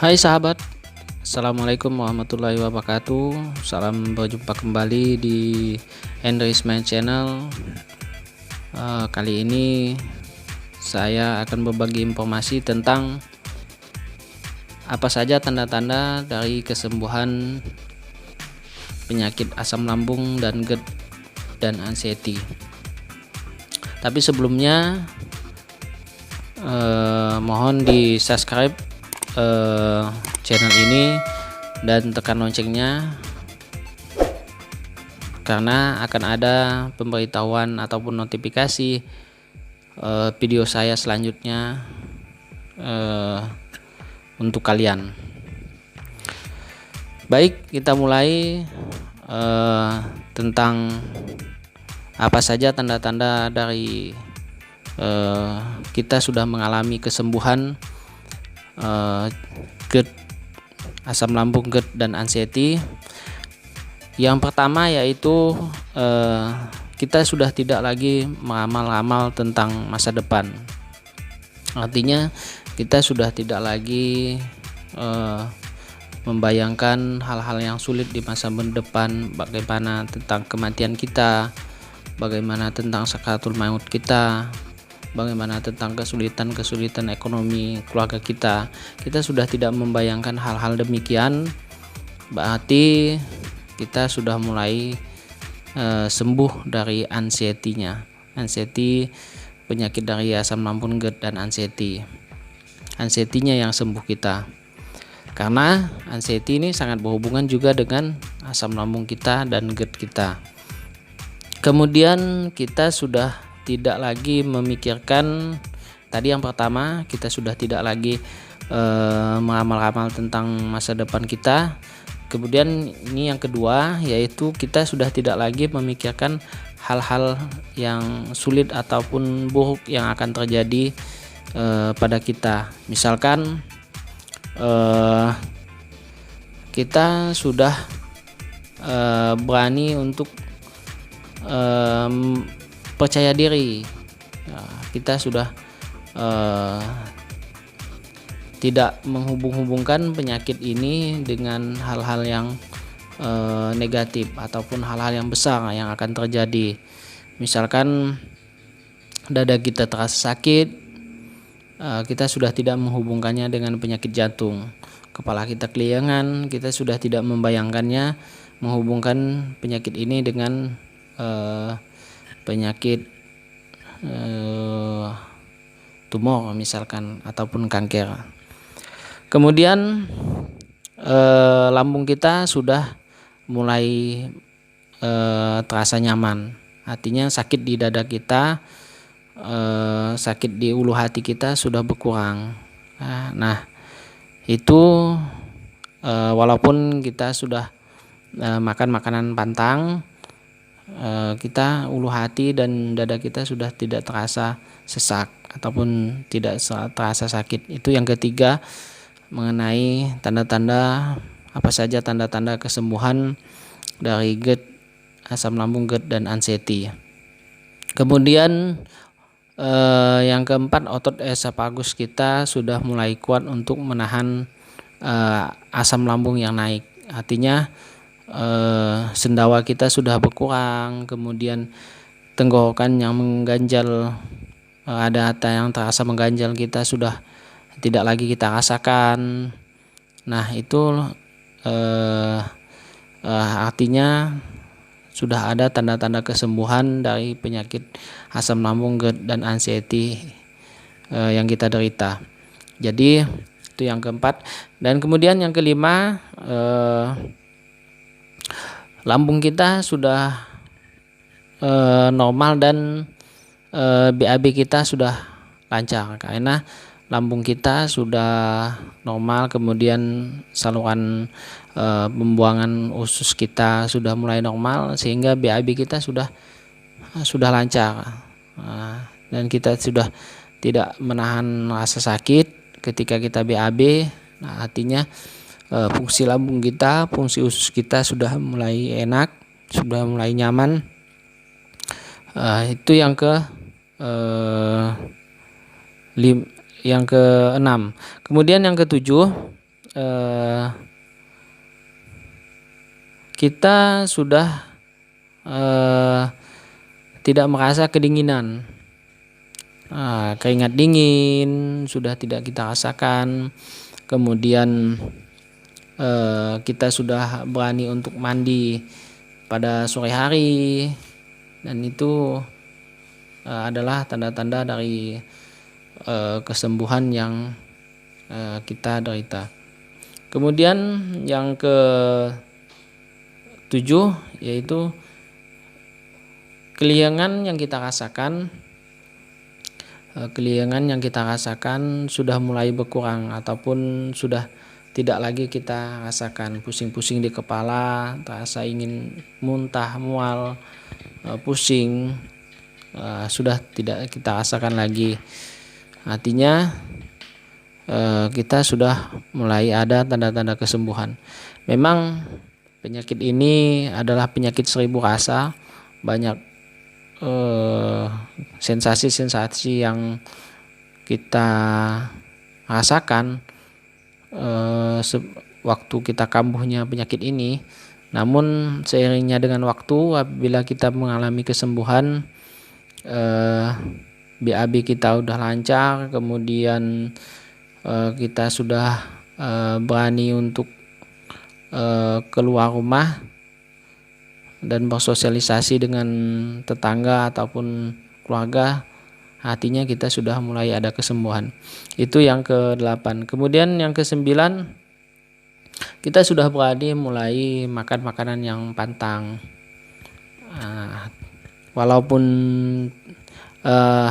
Hai sahabat, Assalamualaikum warahmatullahi wabarakatuh. Salam berjumpa kembali di Andrews Mind Channel. Kali ini saya akan berbagi informasi tentang apa saja tanda-tanda dari kesembuhan penyakit asam lambung dan GERD dan anxiety. Tapi sebelumnya mohon di subscribe channel ini dan tekan loncengnya, karena akan ada pemberitahuan ataupun notifikasi video saya selanjutnya untuk kalian. Baik, kita mulai tentang apa saja tanda-tanda dari kita sudah mengalami kesembuhan GERD, asam lambung, GERD dan anxiety. Yang pertama yaitu kita sudah tidak lagi meramal-ramal tentang masa depan. Artinya kita sudah tidak lagi membayangkan hal-hal yang sulit di masa depan, bagaimana tentang kematian kita, bagaimana tentang sakaratul maut kita, bagaimana tentang kesulitan ekonomi keluarga kita. Kita sudah tidak membayangkan hal-hal demikian. Berarti kita sudah mulai sembuh dari anxiety-nya. Anxiety, penyakit dari asam lambung, GERD dan anxiety. Anxiety-nya yang sembuh kita. Karena anxiety ini sangat berhubungan juga dengan asam lambung kita dan GERD kita. Kemudian kita sudah tidak lagi memikirkan, tadi yang pertama kita sudah tidak lagi meramal-ramal tentang masa depan kita. Kemudian ini yang kedua, yaitu kita sudah tidak lagi memikirkan hal-hal yang sulit ataupun buruk yang akan terjadi pada kita. Misalkan kita sudah berani untuk percaya diri. Kita sudah tidak menghubung-hubungkan penyakit ini dengan hal-hal yang negatif ataupun hal-hal yang besar yang akan terjadi. Misalkan dada kita terasa sakit, kita sudah tidak menghubungkannya dengan penyakit jantung. Kepala kita keliengan, kita sudah tidak membayangkannya, menghubungkan penyakit ini dengan penyakit tumor misalkan ataupun kanker. Kemudian lambung kita sudah mulai terasa nyaman, artinya sakit di dada kita, sakit di ulu hati kita sudah berkurang. Nah itu walaupun kita sudah makan makanan pantang, kita ulu hati dan dada kita sudah tidak terasa sesak ataupun tidak terasa sakit. Itu yang ketiga, mengenai tanda-tanda, apa saja tanda-tanda kesembuhan dari GERD, asam lambung, GERD dan anxiety. Kemudian yang keempat, otot esophagus kita sudah mulai kuat untuk menahan asam lambung yang naik. Artinya sendawa kita sudah berkurang, kemudian tenggorokan yang mengganjal, ada yang terasa mengganjal kita sudah tidak lagi kita rasakan. Nah itu artinya sudah ada tanda-tanda kesembuhan dari penyakit asam lambung, GERD dan anxiety yang kita derita. Jadi itu yang keempat. Dan kemudian yang kelima, lambung kita sudah normal dan BAB kita sudah lancar, karena lambung kita sudah normal, kemudian saluran pembuangan usus kita sudah mulai normal, sehingga BAB kita sudah lancar, dan kita sudah tidak menahan rasa sakit ketika kita BAB. Nah artinya fungsi lambung kita, fungsi usus kita sudah mulai enak, sudah mulai nyaman. Itu yang keenam. Kemudian yang ketujuh, eh, kita sudah eh, tidak merasa kedinginan. Keringat dingin sudah tidak kita rasakan. Kemudian kita sudah berani untuk mandi pada sore hari, dan itu adalah tanda-tanda dari kesembuhan yang kita derita. Kemudian yang ke-7 yaitu keliengan yang kita rasakan. Keliengan yang kita rasakan sudah mulai berkurang ataupun sudah tidak lagi kita rasakan. Pusing-pusing di kepala, terasa ingin muntah, mual, pusing, sudah tidak kita rasakan lagi. Artinya kita sudah mulai ada tanda-tanda kesembuhan. Memang penyakit ini adalah penyakit seribu rasa, banyak sensasi-sensasi yang kita rasakan waktu kita kambuhnya penyakit ini. Namun seiringnya dengan waktu, apabila kita mengalami kesembuhan, BAB kita udah lancar, kemudian kita sudah berani untuk keluar rumah dan bersosialisasi dengan tetangga ataupun keluarga, artinya kita sudah mulai ada kesembuhan. Itu yang ke-8. Kemudian yang ke-9, kita sudah berani mulai makan makanan yang pantang. Walaupun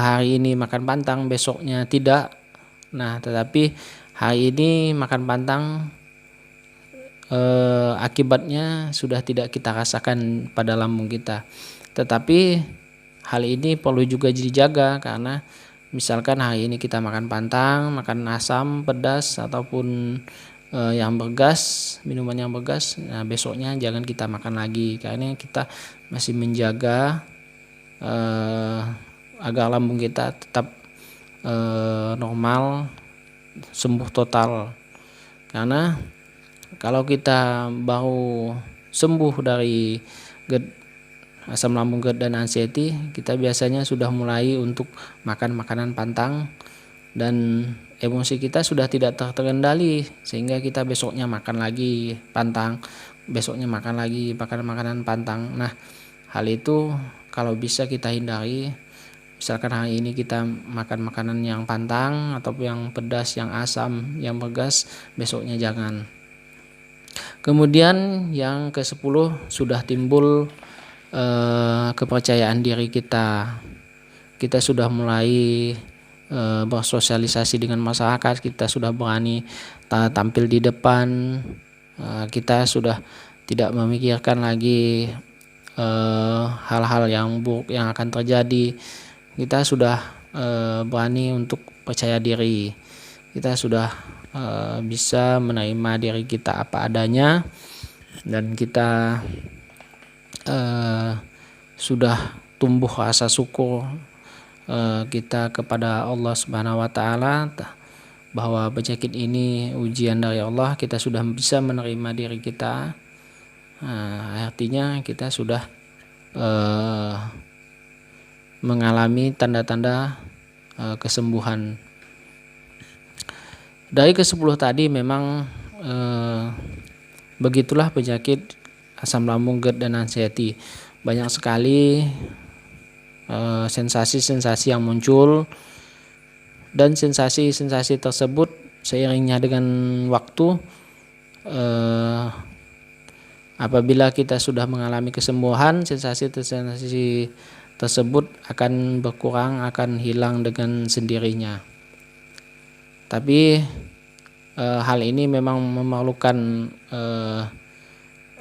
hari ini makan pantang, besoknya tidak. Tetapi hari ini makan pantang, akibatnya sudah tidak kita rasakan pada lambung kita. Tetapi hal ini perlu juga dijaga, karena misalkan hari ini kita makan pantang, makan asam, pedas ataupun yang bergas, minuman yang bergas, besoknya jangan kita makan lagi, karena kita masih menjaga agar lambung kita tetap normal, sembuh total. Karena kalau kita baru sembuh dari GERD, asam lambung GERD dan anxiety, kita biasanya sudah mulai untuk makan makanan pantang dan emosi kita sudah tidak terkendali, sehingga kita besoknya makan lagi pantang, besoknya makan lagi makanan pantang. Hal itu kalau bisa kita hindari. Misalkan hari ini kita makan makanan yang pantang atau yang pedas, yang asam, yang bergas, besoknya jangan. Kemudian yang ke-10, sudah timbul kepercayaan diri kita. Kita sudah mulai bersosialisasi dengan masyarakat, kita sudah berani tampil di depan, kita sudah tidak memikirkan lagi hal-hal yang buruk yang akan terjadi. Kita sudah berani untuk percaya diri. Kita sudah bisa menerima diri kita apa adanya, dan kita sudah tumbuh rasa syukur kita kepada Allah Subhanahu wa Ta'ala, bahwa penyakit ini ujian dari Allah. Kita sudah bisa menerima diri kita. Artinya kita sudah mengalami tanda-tanda kesembuhan. Dari ke-10 tadi memang begitulah penyakit asam lambung, GERD dan anxiety. Banyak sekali sensasi-sensasi yang muncul, dan sensasi-sensasi tersebut seiringnya dengan waktu, apabila kita sudah mengalami kesembuhan, sensasi-sensasi tersebut akan berkurang, akan hilang dengan sendirinya. Tapi hal ini memang memerlukan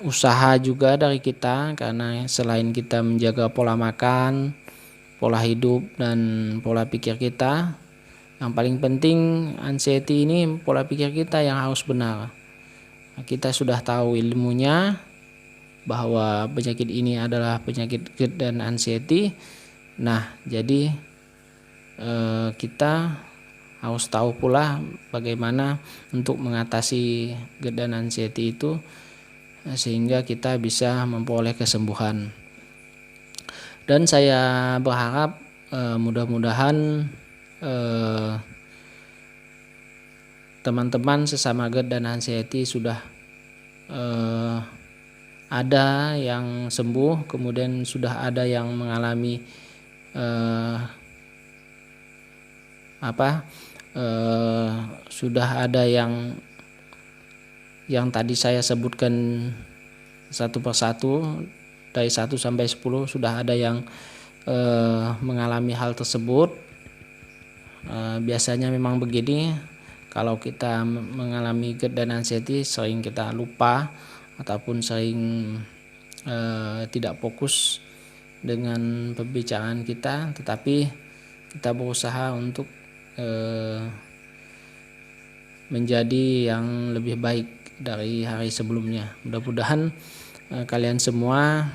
usaha juga dari kita, karena selain kita menjaga pola makan, pola hidup, dan pola pikir kita, yang paling penting anxiety ini pola pikir kita yang harus benar. Kita sudah tahu ilmunya bahwa penyakit ini adalah penyakit GERD dan anxiety. Jadi kita harus tahu pula bagaimana untuk mengatasi GERD dan anxiety itu, sehingga kita bisa memperoleh kesembuhan. Dan saya berharap mudah-mudahan teman-teman sesama GERD dan anxiety sudah ada yang sembuh, kemudian sudah ada yang mengalami sudah ada yang tadi saya sebutkan satu persatu dari 1 sampai 10 sudah ada yang mengalami hal tersebut. Biasanya memang begini, kalau kita mengalami GERD dan anxiety sering kita lupa ataupun sering tidak fokus dengan pembicaraan kita, tetapi kita berusaha untuk menjadi yang lebih baik dari hari sebelumnya. Mudah-mudahan kalian semua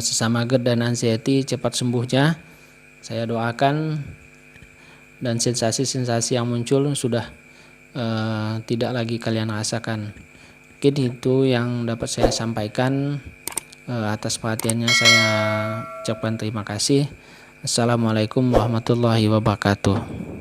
sesama GERD dan anxiety cepat sembuhnya. Saya doakan, dan sensasi-sensasi yang muncul sudah tidak lagi kalian rasakan. Mungkin itu yang dapat saya sampaikan. Atas perhatiannya saya ucapkan terima kasih. Assalamualaikum warahmatullahi wabarakatuh.